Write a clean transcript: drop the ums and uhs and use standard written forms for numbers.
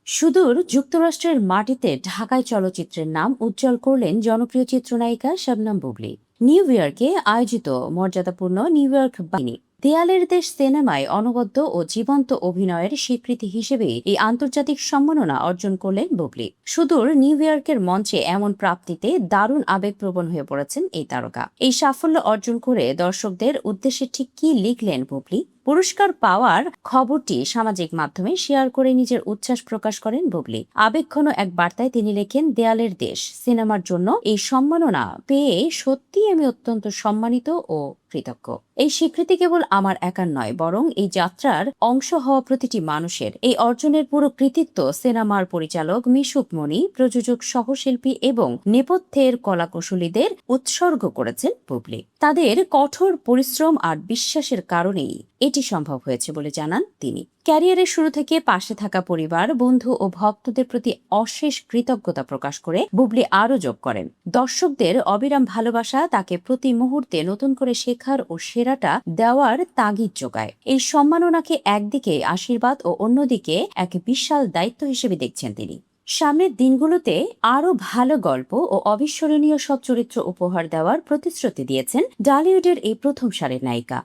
সুদূর যুক্তরাষ্ট্রের মাটিতে ঢাকায় চলচ্চিত্রের নাম উজ্জ্বল করলেন জনপ্রিয় চিত্রনায়িকা শবনম বুবলী। নিউ ইয়র্কে আয়োজিত মর্যাদাপূর্ণ নিউ ইয়র্ক বাহিনী দেয়ালের দেশ সিনেমায় অনবদ্য ও জীবন্ত অভিনয়ের স্বীকৃতি হিসেবে এই আন্তর্জাতিক সম্মাননা অর্জন করলেন বুবলী। সুদূর নিউ ইয়র্কের মঞ্চে এমন প্রাপ্তিতে দারুণ আবেগপ্রবণ হয়ে পড়েছেন এই তারকা। এই সাফল্য অর্জন করে দর্শকদের উদ্দেশ্যে ঠিক কি লিখলেন বুবলী? পুরস্কার পাওয়ার খবরটি সামাজিক মাধ্যমে শেয়ার করে নিজের উচ্ছ্বাস প্রকাশ করেন বুবলী। আবেগঘন এক বার্তায় তিনি লেখেন, দেয়ালের দেশ সিনেমার জন্য এই সম্মাননা পেয়ে সত্যি আমি অত্যন্ত সম্মানিত ও কৃতজ্ঞ। এই স্বীকৃতি কেবল আমার একার নয়, বরং এই যাত্রার অংশ হওয়া প্রতিটি মানুষের। এই অর্জনের পুরো কৃতিত্ব সিনেমার পরিচালক মিশুক মনি, প্রযোজক, সহশিল্পী এবং নেপথ্যের কলাকুশলীদের উৎসর্গ করেছেন বুবলী। তাদের কঠোর পরিশ্রম আর বিশ্বাসের কারণেই এটি সম্ভব হয়েছে বলে জানান তিনি। ক্যারিয়ারের শুরু থেকে পাশে থাকা পরিবার, বন্ধু ও ভক্তদের প্রতি অশেষ কৃতজ্ঞতা প্রকাশ করে বুবলী আরও যোগ করেন, দর্শকদের অবিরাম ভালোবাসা তাকে প্রতি মুহূর্তে নতুন করে শেখার ও সেরাটা দেওয়ার তাগিদ যোগায়। এই সম্মাননাকে একদিকে আশীর্বাদ ও অন্যদিকে এক বিশাল দায়িত্ব হিসেবে দেখছেন তিনি। সামনের দিনগুলোতে আরও ভালো গল্প ও অবিস্মরণীয় সব চরিত্র উপহার দেওয়ার প্রতিশ্রুতি দিয়েছেন ঢালিউডের এই প্রথম সারির নায়িকা।